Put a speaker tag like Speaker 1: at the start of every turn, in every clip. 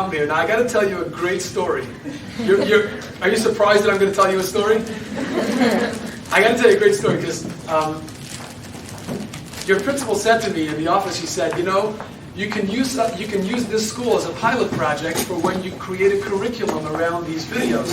Speaker 1: Here. Now I got to tell you a great story. Are you surprised that I'm going to tell you a story? I got to tell you a great story because your principal said to me in the office. He said, you can use this school as a pilot project for when you create a curriculum around these videos.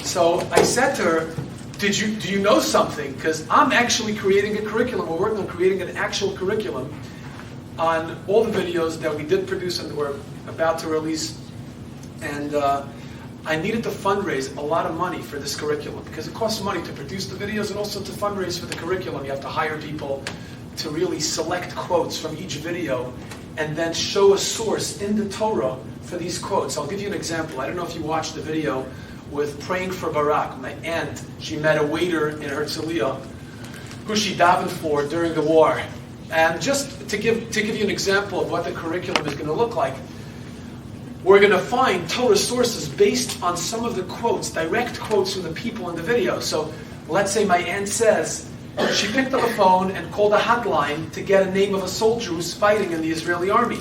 Speaker 1: So I said to her, do you know something? Because I'm actually creating a curriculum. We're working on creating an actual curriculum on all the videos that we did produce and we're about to release. And I needed to fundraise a lot of money for this curriculum because it costs money to produce the videos and also to fundraise for the curriculum. You have to hire people to really select quotes from each video and then show a source in the Torah for these quotes. I'll give you an example. I don't know if you watched the video with Praying for Barak. My aunt, she met a waiter in Herzliya who she davened for during the war. And just to give you an example of what the curriculum is going to look like, we're going to find Torah sources based on some of the quotes, direct quotes from the people in the video. So let's say my aunt says she picked up a phone and called a hotline to get a name of a soldier who's fighting in the Israeli army.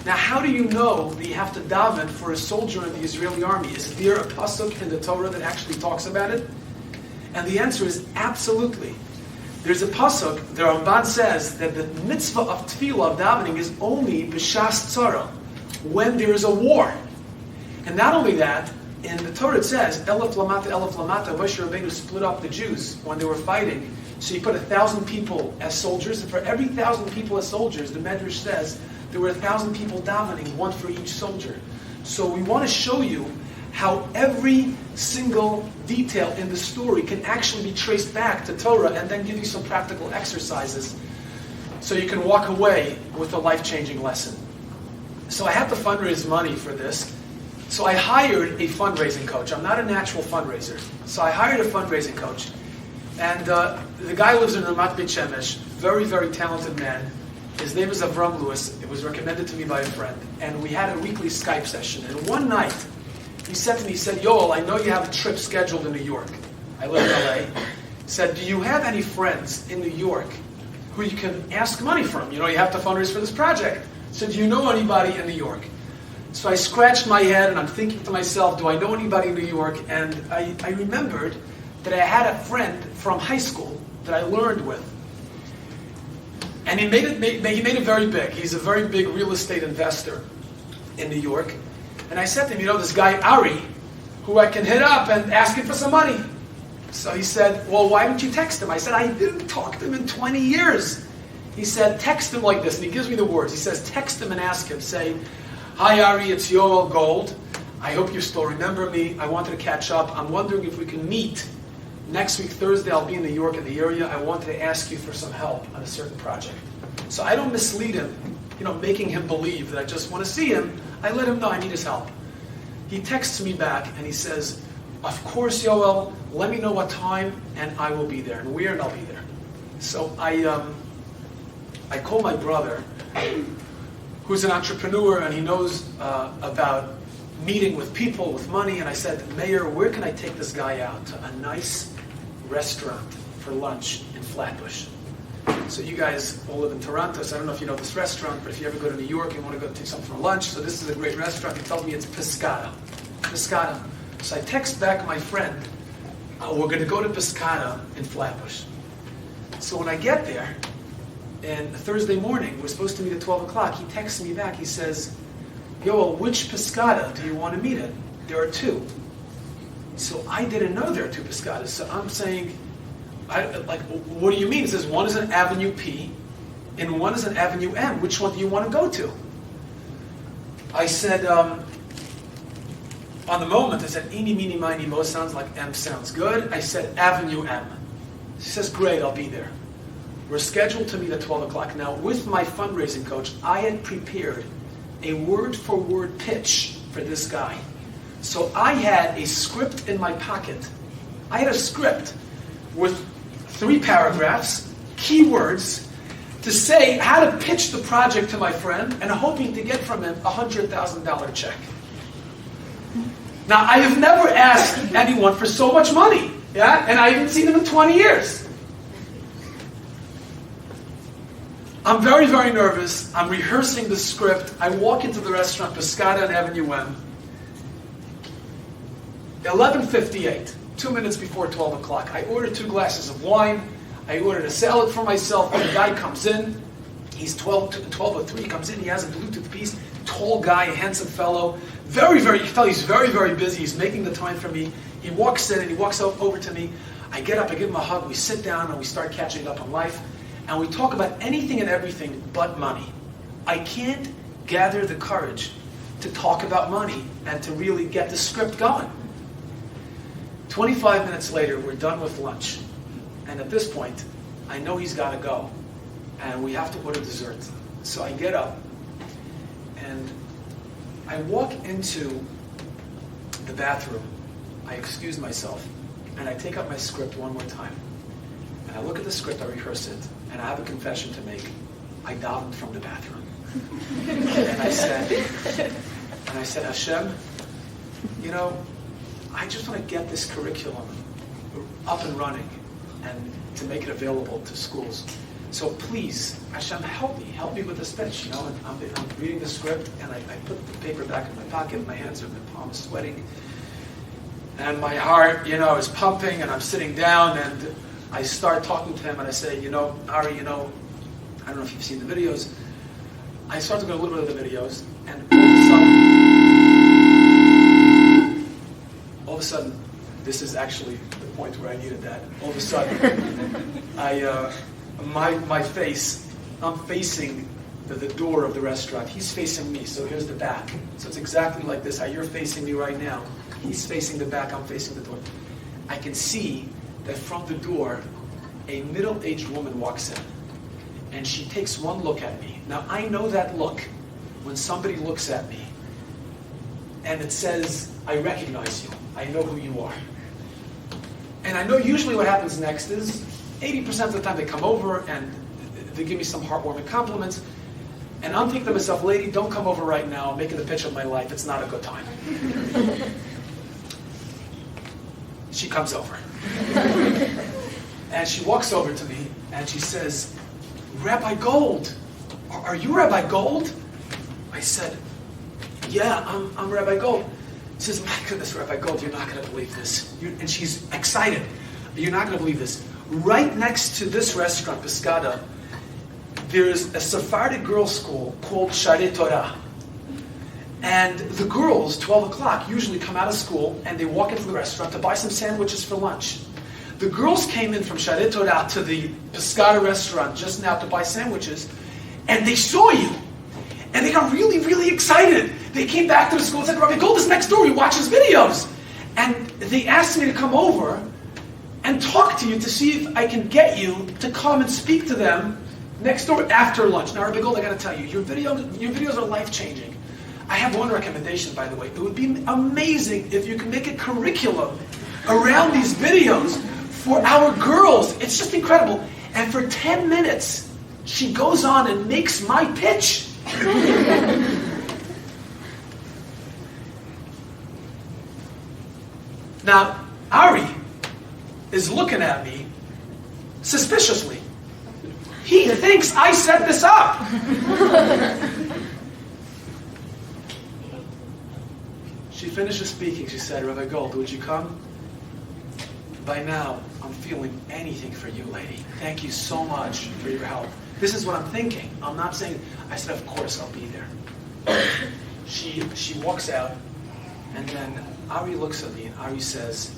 Speaker 1: Now, how do you know that you have to daven for a soldier in the Israeli army? Is there a pasuk in the Torah that actually talks about it? And the answer is absolutely. There's a pasuk, the Ramban says that the mitzvah of tefillah, of davening, is only b'shas tzara, when there is a war. And not only that, in the Torah it says, Elef lamata, Moshe Rabbeinu split up the Jews when they were fighting. So he put 1,000 people as soldiers, and for every 1,000 people as soldiers, the Medrash says, there were 1,000 people davening, one for each soldier. So we want to show you how every single detail in the story can actually be traced back to Torah and then give you some practical exercises so you can walk away with a life-changing lesson. So I had to fundraise money for this. So I hired a fundraising coach. I'm not a natural fundraiser. So I hired a fundraising coach. And the guy lives in Ramat Beit Shemesh, very, very talented man. His name is Avram Lewis. It was recommended to me by a friend. And we had a weekly Skype session. And one night, he said to me, he said, Yoel, I know you have a trip scheduled in New York. I live in LA. He said, do you have any friends in New York who you can ask money from? You have to fundraise for this project. He said, do you know anybody in New York? So I scratched my head and I'm thinking to myself, do I know anybody in New York? And I remembered that I had a friend from high school that I learned with. And he made it very big. He's a very big real estate investor in New York. And I said to him, this guy Ari, who I can hit up and ask him for some money. So he said, well, why didn't you text him? I said, I didn't talk to him in 20 years. He said, text him like this. And he gives me the words. He says, text him and ask him. Say, hi Ari, it's Yoel Gold. I hope you still remember me. I wanted to catch up. I'm wondering if we can meet next week, Thursday. I'll be in New York in the area. I wanted to ask you for some help on a certain project. So I don't mislead him, making him believe that I just want to see him. I let him know I need his help. He texts me back and he says, of course, Yoel, let me know what time and I will be there. And where, and I'll be there. So I call my brother, who's an entrepreneur and he knows about meeting with people, with money. And I said, Mayor, where can I take this guy out to a nice restaurant for lunch in Flatbush? So you guys all live in Toronto, so I don't know if you know this restaurant, but if you ever go to New York and you want to go take something for lunch, so this is a great restaurant. He tells me it's Pescata. So I text back my friend, we're going to go to Pescata in Flatbush. So when I get there, and Thursday morning, we're supposed to meet at 12 o'clock, he texts me back, he says, Yoel, which Pescata do you want to meet at? There are two. So I didn't know there are two Pescatas, so I'm saying, what do you mean? He says, one is an Avenue P, and one is an Avenue M. Which one do you want to go to? I said, on the moment, I said, eeny, meeny, miny, mo, sounds like M sounds good. I said, Avenue M. He says, great, I'll be there. We're scheduled to meet at 12 o'clock. Now, with my fundraising coach, I had prepared a word-for-word pitch for this guy. So I had a script in my pocket. I had a script with 3 paragraphs, keywords, to say how to pitch the project to my friend and hoping to get from him a $100,000 check. Now, I have never asked anyone for so much money, and I haven't seen him in 20 years. I'm very, very nervous. I'm rehearsing the script. I walk into the restaurant, Pescada on Avenue M. 11:58, 2 minutes before 12 o'clock. I ordered 2 glasses of wine. I ordered a salad for myself. The guy comes in. He's 12:03, comes in. He has a Bluetooth piece. Tall guy, a handsome fellow. He's very, very busy. He's making the time for me. He walks in and he walks over to me. I get up, I give him a hug. We sit down and we start catching up on life. And we talk about anything and everything but money. I can't gather the courage to talk about money and to really get the script going. 25 minutes later, we're done with lunch. And at this point, I know he's got to go. And we have to order dessert. So I get up and I walk into the bathroom. I excuse myself and I take out my script one more time. And I look at the script, I rehearse it, and I have a confession to make. I davened from the bathroom. and I said, Hashem, I just want to get this curriculum up and running and to make it available to schools. So please, Hashem, help me with this pitch. And I'm reading the script, and I put the paper back in my pocket, my hands are, my palms sweating, and my heart, is pumping, and I'm sitting down, and I start talking to him, and I say, Ari, I don't know if you've seen the videos. I start to go a little bit of the videos, and all of a sudden, this is actually the point where I needed that. All of a sudden, my face, I'm facing the door of the restaurant. He's facing me, so here's the back. So it's exactly like this, how you're facing me right now. He's facing the back, I'm facing the door. I can see that from the door, a middle-aged woman walks in, and she takes one look at me. Now, I know that look when somebody looks at me, and it says, I recognize you. I know who you are. And I know usually what happens next is 80% of the time they come over and they give me some heartwarming compliments. And I'm thinking to myself, lady, don't come over right now. I'm making the pitch of my life. It's not a good time. She comes over. And she walks over to me and she says, Rabbi Gold, are you Rabbi Gold? I said, yeah, I'm Rabbi Gold. She says, my goodness, Rabbi Gold, you're not going to believe this. And she's excited. You're not going to believe this. Right next to this restaurant, Pescada, there's a Sephardic girls' school called Sharei Torah. And the girls, 12 o'clock, usually come out of school and they walk into the restaurant to buy some sandwiches for lunch. The girls came in from Sharei Torah to the Pescada restaurant just now to buy sandwiches, and they saw you. And they got really, really excited. They came back to the school and said, Rabbi Gold is next door, he watches videos. And they asked me to come over and talk to you to see if I can get you to come and speak to them next door after lunch. Now, Rabbi Gold, I got to tell you, your videos are life-changing. I have one recommendation, by the way. It would be amazing if you could make a curriculum around these videos for our girls. It's just incredible. And for 10 minutes, she goes on and makes my pitch. Now, Ari is looking at me suspiciously. He thinks I set this up. She finishes speaking. She said, Rabbi Gold, would you come? By now, I'm feeling anything for you, lady. Thank you so much for your help. This is what I'm thinking. I'm not saying, I said, of course, I'll be there. She walks out, and then Ari looks at me, and Ari says,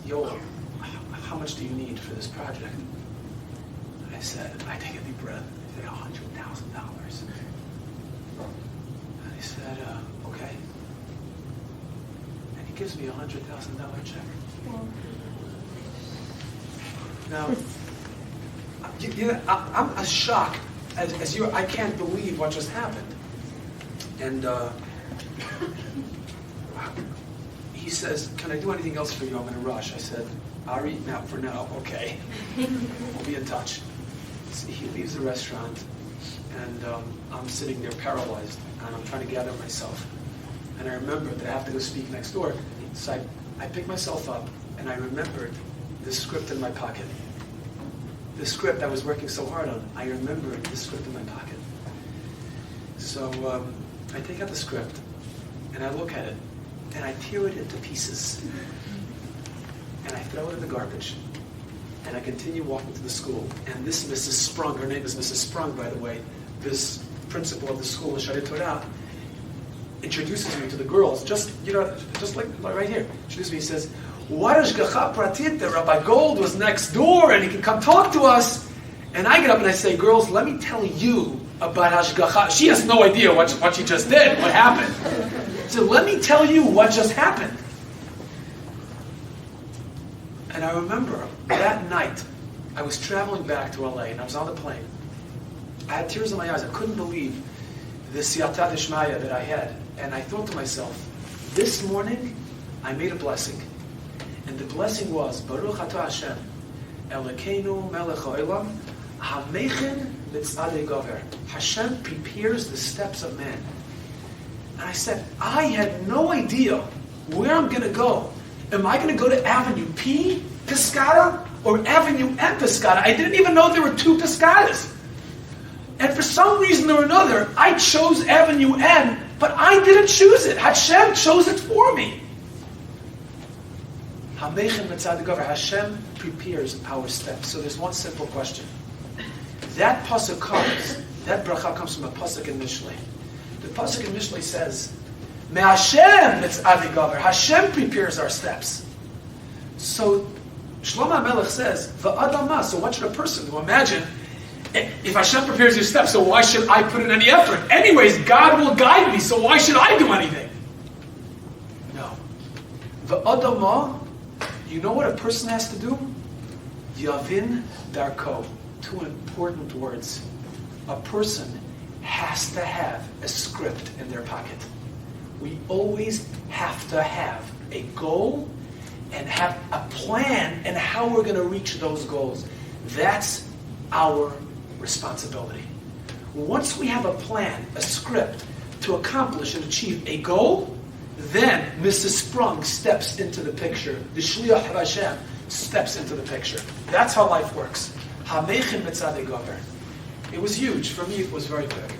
Speaker 1: Yoel, how much do you need for this project? I said, I take a deep breath. I said, $100,000. And he said, okay. And he gives me a $100,000 check. Now, I'm as shocked as you. I can't believe what just happened. And he says, can I do anything else for you? I'm in a rush. I said, Ari, now for now, okay. We'll be in touch. So he leaves the restaurant, and I'm sitting there paralyzed, and I'm trying to gather myself. And I remembered that I have to go speak next door. So I picked myself up, and I remembered the script in my pocket. the script I was working so hard on, I remembered the script in my pocket. So I take out the script, and I look at it, and I tear it into pieces. And I throw it in the garbage. And I continue walking to the school. And this Mrs. Sprung, her name is Mrs. Sprung, by the way, this principal of the school, Shari Torah, introduces me to the girls, just like right here. Introduces me, he says, what Hashgacha pratit, that Rabbi Gold was next door, and he can come talk to us. And I get up and I say, girls, let me tell you about Hashgacha. She has no idea what she just did, what happened. So let me tell you what just happened. And I remember that night, I was traveling back to LA, and I was on the plane. I had tears in my eyes. I couldn't believe the siyata d'shmaya that I had. And I thought to myself, this morning, I made a blessing. And the blessing was, Baruch atah Hashem, Elokeinu melech ha'olam, ha'mechin mitzadei gover. Hashem prepares the steps of man. And I said, I had no idea where I'm going to go. Am I going to go to Avenue P, Piscata, or Avenue M, Piscata? I didn't even know there were two Piscatas. And for some reason or another, I chose Avenue M, but I didn't choose it. Hashem chose it for me. Hashem prepares our steps. So there's one simple question. That pasuk comes, that bracha comes from a pasuk in Mishlei. The pasuk in Mishlei says, Hashem Hashem prepares our steps. So Shlomo HaMelech says, V'adama. So what should a person do? Imagine, if Hashem prepares your steps, so why should I put in any effort? Anyways, God will guide me, so why should I do anything? No. V'adama, you know what a person has to do? Yavin darko. Two important words. A person has to have a script in their pocket. We always have to have a goal and have a plan and how we're going to reach those goals. That's our responsibility. Once we have a plan, a script to accomplish and achieve a goal, then Mrs. Sprung steps into the picture. The Shliach of Hashem steps into the picture. That's how life works. Hamechin mitzadei gover. It was huge. For me, it was very big.